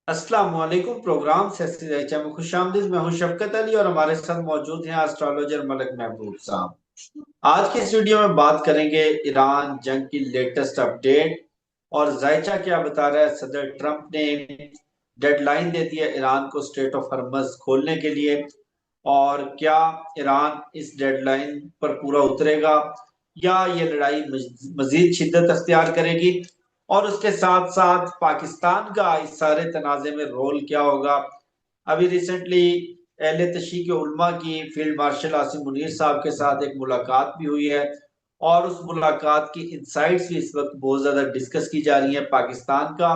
अस्सलाम वालेकुम। प्रोग्राम से में खुशामदीद। मैं हूं शफकत अली और हमारे साथ मौजूद हैं एस्ट्रोलॉजर मलक महबूब साहब। आज की इस वीडियो में बात करेंगे ईरान जंग की लेटेस्ट अपडेट और जायचा क्या बता रहा है। सदर ट्रंप ने डेडलाइन दे दी है ईरान को स्टेट ऑफ हरमज खोलने के लिए, और क्या ईरान इस डेडलाइन पर पूरा उतरेगा या ये लड़ाई मजीद शिद्दत अख्तियार करेगी, और उसके साथ साथ पाकिस्तान का इस सारे तनाज़े में रोल क्या होगा। अभी रिसेंटली अहले तशी के उलमा की फील्ड मार्शल आसिम मुनीर साहब के साथ एक मुलाकात भी हुई है, और उस मुलाकात की इंसाइट्स भी इस वक्त बहुत ज्यादा डिस्कस की जा रही है पाकिस्तान का।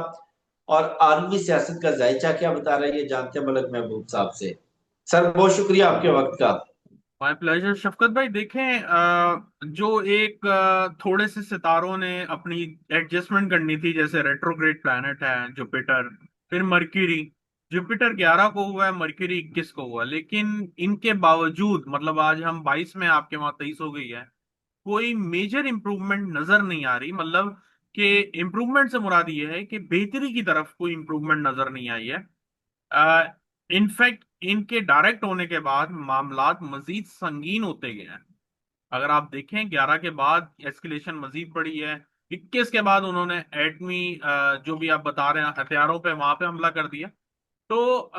और आलमी सियासत का जायचा क्या बता रहा है, ये जानते हैं मलक महबूब साहब से। सर, बहुत शुक्रिया आपके वक्त का। माय प्लेजर शफकत भाई। देखें, जो एक थोड़े से सितारों ने अपनी एडजस्टमेंट करनी थी, जैसे रेट्रोग्रेड प्लैनेट है जुपिटर, फिर मरक्यूरी। जुपिटर 11 को हुआ है, मरक्यूरी 21 को हुआ, लेकिन इनके बावजूद मतलब आज हम 22 में, आपके वहां 23 हो गई है, कोई मेजर इंप्रूवमेंट नजर नहीं आ रही। मतलब कि इंप्रूवमेंट से मुराद ये है कि बेहतरी की तरफ कोई इंप्रूवमेंट नजर नहीं आई है। इनफैक्ट इनके डायरेक्ट होने के बाद मामलात मजीद संगीन होते गए हैं। अगर आप देखें, 11 के बाद एस्केलेशन मजीद बढ़ी है। 21 के बाद उन्होंने एटमी जो भी आप बता रहे हैं हथियारों पे, वहां पे हमला कर दिया। तो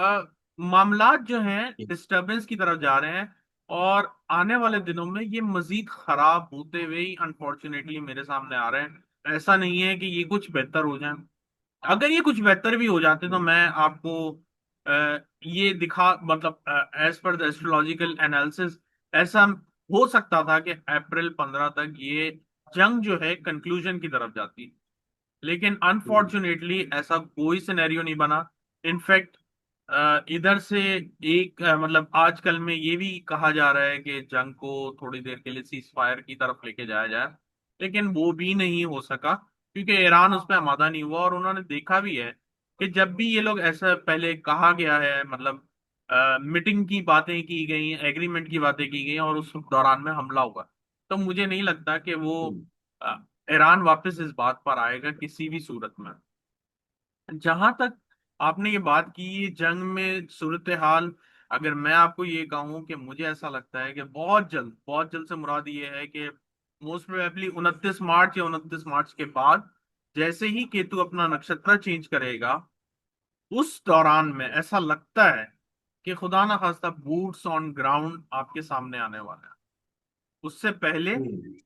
मामलात जो हैं डिस्टरबेंस की तरफ जा रहे हैं, और आने वाले दिनों में ये मजीद खराब होते हुए ही अनफॉर्चुनेटली मेरे सामने आ रहे हैं। ऐसा नहीं है कि ये कुछ बेहतर हो जाए। अगर ये कुछ बेहतर भी हो जाते तो मैं आपको ये दिखा, मतलब as per the astrological analysis, ऐसा हो सकता था कि अप्रैल 15 तक ये जंग जो है कंक्लूजन की तरफ जाती। लेकिन अनफॉर्चुनेटली ऐसा कोई सिनेरियो नहीं बना। इनफैक्ट इधर से एक मतलब आजकल में ये भी कहा जा रहा है कि जंग को थोड़ी देर के लिए सीज फायर की तरफ लेके जाया जाए, लेकिन वो भी नहीं हो सका क्योंकि ईरान उस पर आमादा नहीं हुआ। और उन्होंने देखा भी है कि जब भी ये लोग, ऐसा पहले कहा गया है, मतलब मीटिंग की बातें की गई, एग्रीमेंट की बातें की गई और उस दौरान में हमला हुआ, तो मुझे नहीं लगता कि वो अ, ईरान वापस इस बात पर आएगा किसी भी सूरत में। जहां तक आपने ये बात की जंग में सूरत हाल, अगर मैं आपको ये कहूं कि मुझे ऐसा लगता है कि बहुत जल्द से मुराद ये है कि मोस्ट प्रोबेबली 29 मार्च या 29 मार्च के बाद, जैसे ही केतु अपना नक्षत्र चेंज करेगा, उस दौरान में ऐसा लगता है कि खुदा ना खास्ता बूट्स ऑन ग्राउंड आपके सामने आने वाला है। उससे पहले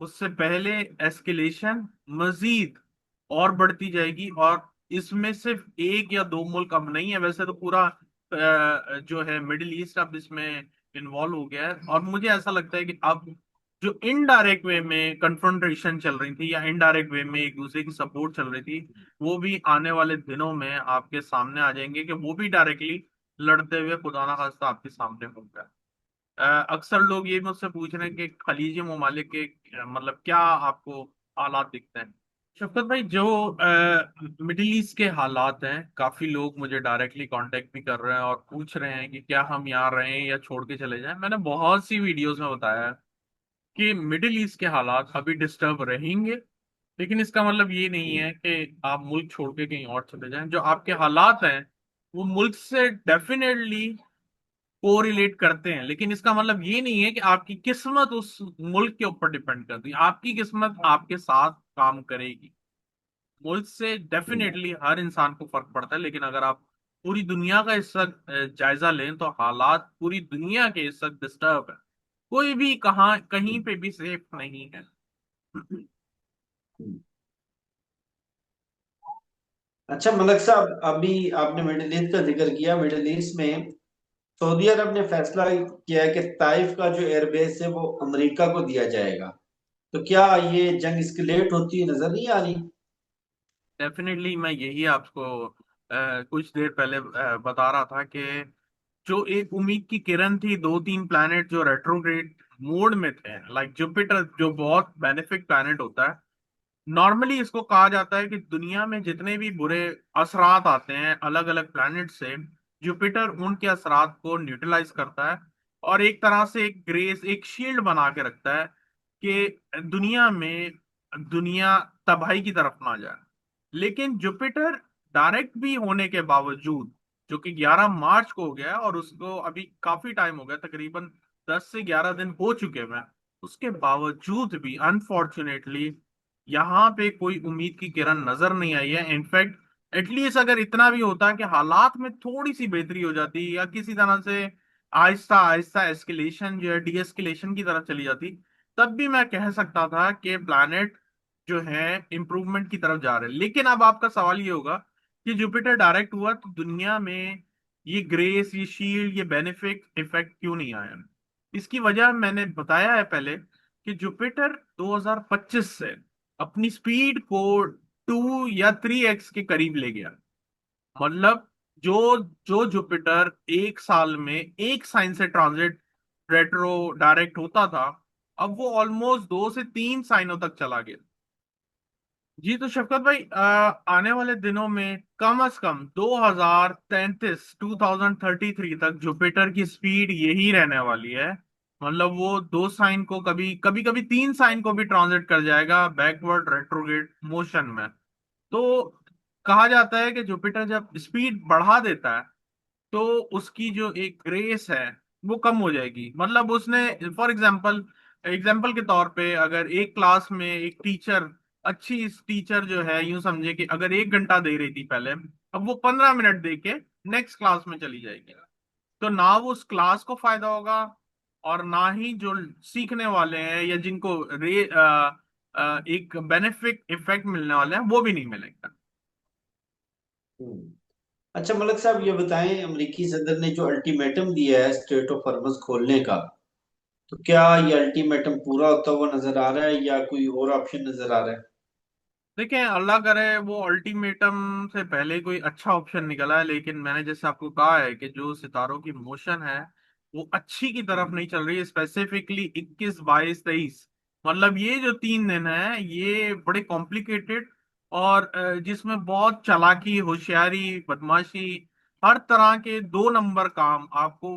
उससे पहले एस्केलेशन मजीद और बढ़ती जाएगी। और इसमें सिर्फ एक या दो मुल्क अब नहीं है, वैसे तो पूरा जो है मिडिल ईस्ट अब इसमें इन्वॉल्व हो गया है। और मुझे ऐसा लगता है कि अब जो इनडायरेक्ट वे में कन्फ्रंटेशन चल रही थी या इनडायरेक्ट वे में एक दूसरे की सपोर्ट चल रही थी, वो भी आने वाले दिनों में आपके सामने आ जाएंगे कि वो भी डायरेक्टली लड़ते हुए खुदा ना खास्ता आपके सामने होंगे। अक्सर लोग ये मुझसे पूछ रहे हैं कि खलीजी ममालिक के मतलब क्या आपको हालात दिखते हैं। शफकत भाई, जो मिडिल ईस्ट के हालात हैं, काफी लोग मुझे डायरेक्टली कांटेक्ट भी कर रहे हैं और पूछ रहे हैं कि क्या हम यहाँ रहें या छोड़ के चले जाएं। मैंने बहुत सी वीडियोस में बताया है कि मिडिल ईस्ट के हालात अभी डिस्टर्ब रहेंगे, लेकिन इसका मतलब ये नहीं है कि आप मुल्क छोड़ के कहीं और चले जाएं। जो आपके हालात हैं वो मुल्क से डेफिनेटली कोरिलेट करते हैं, लेकिन इसका मतलब ये नहीं है कि आपकी किस्मत उस मुल्क के ऊपर डिपेंड करती है। आपकी किस्मत आपके साथ काम करेगी। मुल्क से डेफिनेटली हर इंसान को फर्क पड़ता है, लेकिन अगर आप पूरी दुनिया का इस वक्त जायजा लें तो हालात पूरी दुनिया के इस वक्त डिस्टर्ब है। कोई भी कहाँ कहीं पे भी सेफ नहीं है। अच्छा मलक साहब, अभी आपने मिडिल ईस्ट का जिक्र किया। मिडिल ईस्ट में सऊदी अरब ने फैसला किया है कि ताइफ का जो एयरबेस है वो अमेरिका को दिया जाएगा। तो क्या ये जंग एस्केलेट होती नजर नहीं आ रही? डेफिनेटली मैं यही आपको कुछ देर पहले बता रहा था कि जो एक उम्मीद की किरण थी, दो तीन प्लैनेट जो रेट्रोग्रेड मोड में थे, लाइक जुपिटर जो बहुत बेनिफिक प्लैनेट होता है। नॉर्मली इसको कहा जाता है कि दुनिया में जितने भी बुरे असरात आते हैं अलग अलग प्लैनेट से, जुपिटर उनके असरात को न्यूट्रलाइज करता है और एक तरह से एक ग्रेस, एक शील्ड बना के रखता है कि दुनिया में दुनिया तबाही की तरफ ना जाए। लेकिन जुपिटर डायरेक्ट भी होने के बावजूद, जो कि 11 मार्च को हो गया है और उसको अभी काफी टाइम हो गया, तकरीबन 10 से 11 दिन हो चुके हैं, उसके बावजूद भी अनफॉर्चुनेटली यहाँ पे कोई उम्मीद की किरण नजर नहीं आई है। इनफैक्ट एटलीस्ट अगर इतना भी होता कि हालात में थोड़ी सी बेहतरी हो जाती या किसी तरह से आहिस्ता आहिस्ता एस्केलेशन जो है डी एस्केलेशन की तरफ चली जाती, तब भी मैं कह सकता था कि प्लैनेट जो है इंप्रूवमेंट की तरफ जा रहे हैं। लेकिन अब आपका सवाल ये होगा कि जुपिटर डायरेक्ट हुआ तो दुनिया में ये ग्रेस, ये शील्ड, ये बेनिफिक इफेक्ट क्यों नहीं आया? इसकी वजह मैंने बताया है पहले कि जुपिटर 2025 से अपनी स्पीड को 2 या 3x के करीब ले गया। मतलब जो जो जुपिटर एक साल में एक साइन से ट्रांजिट रेट्रो डायरेक्ट होता था, अब वो ऑलमोस्ट 2 से 3 साइनों तक चला गया। जी तो शफकत भाई, आने वाले दिनों में कम से कम 2033 2033 तक जुपिटर की स्पीड यही रहने वाली है। मतलब वो 2 साइन को कभी कभी कभी 3 साइन को भी ट्रांजिट कर जाएगा बैकवर्ड रेट्रोग्रेड मोशन में। तो कहा जाता है कि जुपिटर जब स्पीड बढ़ा देता है तो उसकी जो एक ग्रेस है वो कम हो जाएगी। मतलब उसने फॉर एग्जांपल एग्जांपल के तौर पे अगर एक क्लास में एक टीचर, अच्छी टीचर जो है, यूं समझे कि अगर 1 घंटा दे रही थी पहले, अब वो 15 मिनट दे के नेक्स्ट क्लास में चली जाएगी। तो ना वो उस क्लास को फायदा होगा और ना ही जो सीखने वाले हैं या जिनको एक बेनिफिट इफेक्ट मिलने वाले हैं वो भी नहीं मिलेगा। हम्म। अच्छा मलिक साहब, ये बताएं, अमेरिकी सदर ने जो अल्टीमेटम दिया है स्ट्रेट ऑफ हॉर्मुज खोलने का, तो क्या ये अल्टीमेटम पूरा होता हुआ नजर आ रहा है या कोई और ऑप्शन नजर आ रहा है? देखिए, अल्लाह करे वो अल्टीमेटम से पहले कोई अच्छा ऑप्शन निकला है, लेकिन मैंने जैसे आपको कहा है कि जो सितारों की मोशन है वो अच्छी की तरफ नहीं चल रही है, स्पेसिफिकली 21 22 23। मतलब ये जो 3 दिन है ये बड़े कॉम्प्लिकेटेड और जिसमें बहुत चालाकी, होशियारी, बदमाशी, हर तरह के 2 नंबर काम आपको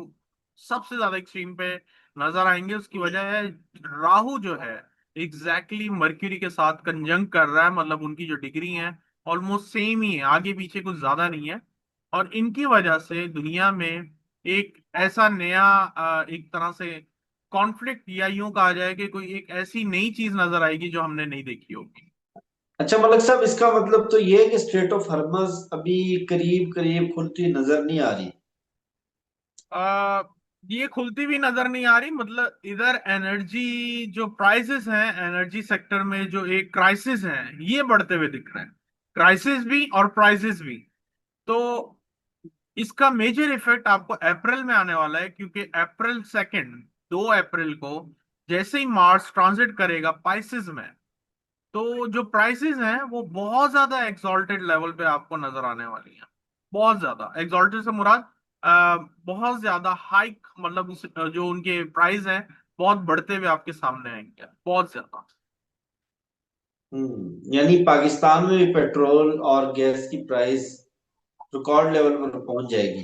सबसे ज्यादा एक्सट्रीम पे नजर आएंगे। उसकी वजह है राहु जो है एग्जैक्टली मर्क्यूरी के साथ कंजंक्ट कर रहा है। मतलब उनकी जो डिग्री है ऑलमोस्ट सेम ही है, आगे पीछे कुछ ज्यादा नहीं है। और इनकी वजह से दुनिया में एक ऐसा नया एक तरह से कॉन्फ्लिक्ट, या यूं कहा जाए कि कोई एक ऐसी नई चीज नजर आएगी जो हमने नहीं देखी होगी। अच्छा मलिक साहब, इसका मतलब तो ये है कि स्ट्रेट ऑफ हॉर्मुज अभी करीब करीब खुलती नजर नहीं आ रही। आ, ये खुलती भी नजर नहीं आ रही। मतलब इधर एनर्जी जो प्राइसेस हैं, एनर्जी सेक्टर में जो एक क्राइसिस है ये बढ़ते हुए दिख रहे हैं। क्राइसिस भी और प्राइसेस भी। तो इसका मेजर इफेक्ट आपको अप्रैल में आने वाला है, क्योंकि अप्रैल 2, 2 अप्रैल को जैसे ही मार्स ट्रांजिट करेगा पाइसेस में, तो जो प्राइसेस हैं वो बहुत ज्यादा एक्सॉल्टेड लेवल पे आपको नजर आने वाली हैं। बहुत ज्यादा एक्सॉल्टेड से मुराद बहुत ज्यादा हाइक, मतलब जो उनके प्राइस हैं बहुत बढ़ते हुए आपके सामने आएंगे, बहुत ज्यादा। यानी पाकिस्तान में भी पेट्रोल और गैस की प्राइस रिकॉर्ड लेवल पर पहुंच जाएगी।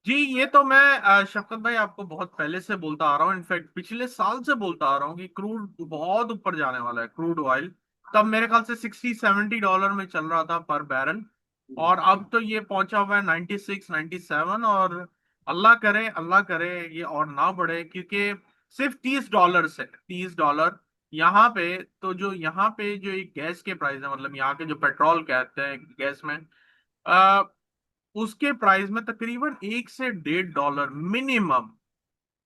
जी ये तो मैं शफकत भाई आपको बहुत पहले से बोलता आ रहा हूँ, इनफैक्ट पिछले साल से बोलता आ रहा हूँ कि क्रूड बहुत ऊपर जाने वाला है, क्रूड ऑयल। तब मेरे ख्याल से $60 70 में चल रहा था पर बैरल, और अब तो ये पहुंचा हुआ है 96 97। और अल्लाह करे ये और ना बढ़े, क्योंकि सिर्फ $30 से $30 यहाँ पे, तो जो यहाँ पे जो एक गैस के प्राइस है, मतलब यहाँ के जो पेट्रोल कहते हैं गैस में, उसके प्राइस में तकरीबन $1 से 1.5 मिनिमम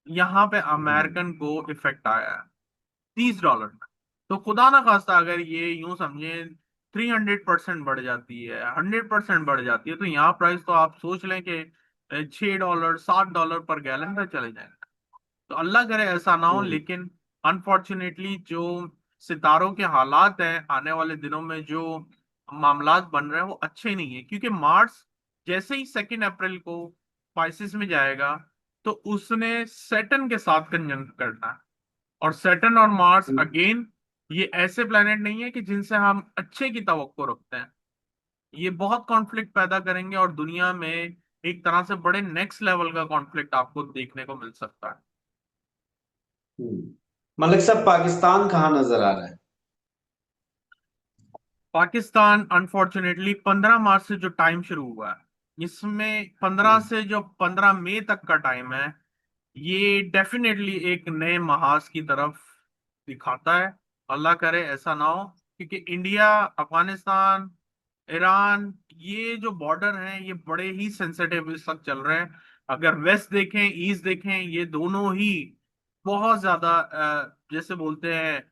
यहाँ पे हम्म। अमेरिकन को इफेक्ट आया है $30 में। तो खुदा ना खास्ता अगर ये यूं समझे 300% बढ़ जाती है, 100% बढ़ जाती है, तो यहाँ प्राइस तो आप सोच लें कि $6 $7 पर गैलन पे चले जाएंगे। तो अल्लाह करे ऐसा ना हो, हम्म। लेकिन अनफॉर्चुनेटली जो सितारों के हालात हैं आने वाले दिनों में, जो मामलात बन रहे हैं वो अच्छे नहीं है, क्योंकि मार्स जैसे ही 2 अप्रैल को पाइसिस में जाएगा तो उसने सैटर्न के साथ कंजंक्ट करना है। और सैटर्न और मार्स हम्म। अगेन ये ऐसे प्लेनेट नहीं है कि जिनसे हम अच्छे की तवक्को रखते हैं। ये बहुत कॉन्फ्लिक्ट पैदा करेंगे और दुनिया में एक तरह से बड़े नेक्स्ट लेवल का कॉन्फ्लिक्ट आपको देखने को मिल सकता है। मलिक साहब, पाकिस्तान कहाँ नजर आ रहा है? पाकिस्तान अनफॉर्चुनेटली 15 मार्च से जो टाइम शुरू हुआ है, इसमें 15 हम्म, से जो 15 मई तक का टाइम है, ये डेफिनेटली एक नए महाज की तरफ दिखाता है। अल्लाह करे ऐसा ना हो, क्योंकि इंडिया, अफगानिस्तान, ईरान, ये जो बॉर्डर हैं ये बड़े ही सेंसिटिव इस वक्त चल रहे हैं। अगर वेस्ट देखें, ईस्ट देखें, ये दोनों ही बहुत ज्यादा जैसे बोलते हैं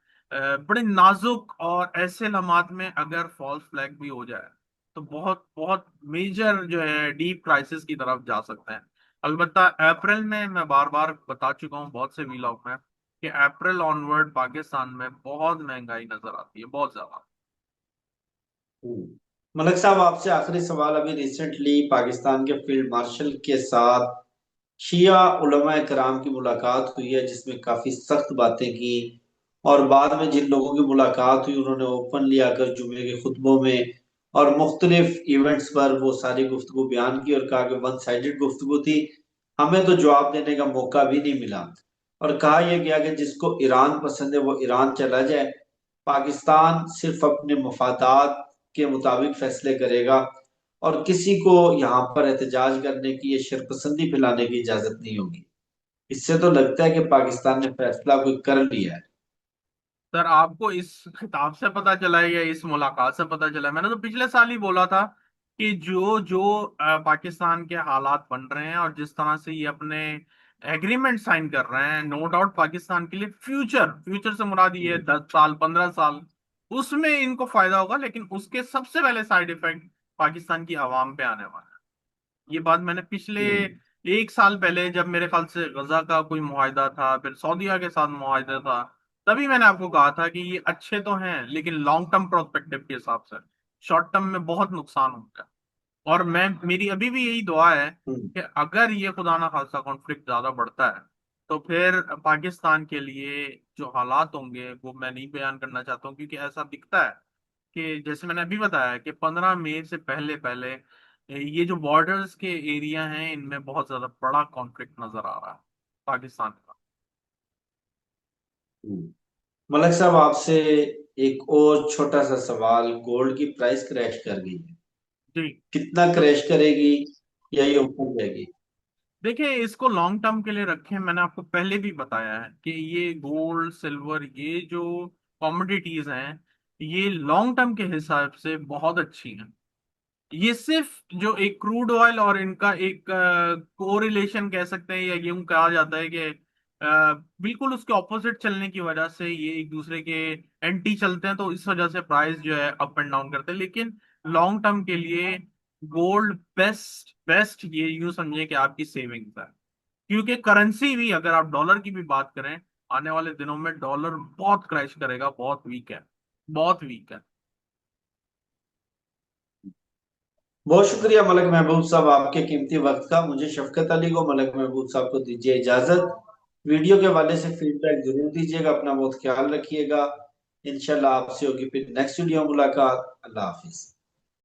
बड़े नाजुक, और ऐसे लम्हात में अगर फॉल्स फ्लैग भी हो जाए तो बहुत बहुत मेजर जो है डीप क्राइसिस की तरफ जा सकते हैं। अलबत्ता अप्रैल में मैं बार बार बता चुका हूँ बहुत से वीलॉग में कि अप्रैल ऑनवर्ड पाकिस्तान में बहुत महंगाई नजर आती है, बहुत ज्यादा। मलक साहब, आपसे आखिरी सवाल। अभी रिसेंटली पाकिस्तान के फील्ड मार्शल के साथ शिया उलमा कराम की मुलाकात हुई है, जिसमें काफी सख्त बातें की। और बाद में जिन लोगों की मुलाकात हुई उन्होंने ओपनली आकर जुमे के खुतबों में और मुख्तलिफ इवेंट्स पर वो सारी गुफ्तगू बयान की और कहा कि वन साइडेड गुफ्तगू थी, हमें तो जवाब देने का मौका भी नहीं मिला। और कहा यह गया कि जिसको ईरान पसंद है वो ईरान चला जाए, पाकिस्तान सिर्फ अपने मफादात के मुताबिक फैसले करेगा और किसी को यहाँ पर एहतजाज करने की या शरपसंदी फैलाने की इजाजत नहीं होगी। इससे तो लगता है कि पाकिस्तान ने फैसला कोई कर लिया है। सर, आपको इस खिताब से पता चला है या इस मुलाकात से पता चला है? मैंने तो पिछले साल ही बोला था कि जो जो पाकिस्तान के हालात बन रहे हैं और जिस तरह से ये अपने एग्रीमेंट साइन कर रहे हैं, नो डाउट पाकिस्तान के लिए फ्यूचर, फ्यूचर से मुराद ये है 10 साल, 15 साल, उसमें इनको फायदा होगा, लेकिन उसके सबसे पहले साइड इफेक्ट पाकिस्तान की आवाम पे आने वाला है। ये बात मैंने पिछले हम्म, 1 साल पहले, जब मेरे ख्याल से गजा का कोई मुआहिदा था, फिर सऊदीया के साथ मुआहिदा था, तभी मैंने आपको कहा था कि ये अच्छे तो हैं लेकिन लॉन्ग टर्म प्रोस्पेक्टिव के हिसाब से शॉर्ट टर्म में बहुत नुकसान होगा। और मैं, मेरी अभी भी यही दुआ है हम्म, कि अगर ये खुदा ना खास्ता कॉन्फ्लिक्ट ज्यादा बढ़ता है तो फिर पाकिस्तान के लिए जो हालात होंगे वो मैं नहीं बयान करना चाहता हूँ, क्योंकि ऐसा दिखता है कि जैसे मैंने अभी बताया कि 15 मई से पहले पहले ये जो बॉर्डर्स के एरिया हैं इनमें बहुत ज्यादा बड़ा कॉन्फ्लिक्ट नजर आ रहा है पाकिस्तान का। हम्म। मलक साहब, आपसे एक और छोटा सा सवाल। गोल्ड की प्राइस क्रैश कर गई है, जी, कितना क्रैश करेगी या ये ऊपर जाएगी? देखिए, इसको लॉन्ग टर्म के लिए रखें। मैंने आपको पहले भी बताया है कि ये गोल्ड, सिल्वर, ये जो कमोडिटीज हैं ये लॉन्ग टर्म के हिसाब से बहुत अच्छी हैं। ये सिर्फ जो एक क्रूड ऑयल और इनका एक कोरिलेशन कह सकते हैं, या यूं कहा जाता है कि बिल्कुल उसके ऑपोजिट चलने की वजह से ये एक दूसरे के एंटी चलते हैं, तो इस वजह से प्राइस जो है अप एंड डाउन करते हैं। लेकिन लॉन्ग टर्म के लिए गोल्ड बेस्ट, बेस्ट ये यूं समझे कि आपकी सेविंग्स है। क्योंकि करेंसी भी, अगर आप डॉलर की भी बात करें, आने वाले दिनों में डॉलर बहुत क्रैश करेगा, बहुत वीक है, बहुत वीक है। बहुत शुक्रिया मलक महबूब साहब आपके कीमती वक्त का। मुझे शफकत अली को, मलक महबूब साहब को दीजिए इजाजत। वीडियो के हवाले से फीडबैक जरूर दीजिएगा। अपना बहुत ख्याल रखिएगा। इंशाल्लाह आपसे होगी फिर नेक्स्ट वीडियो मुलाकात। अल्लाह हाफिज।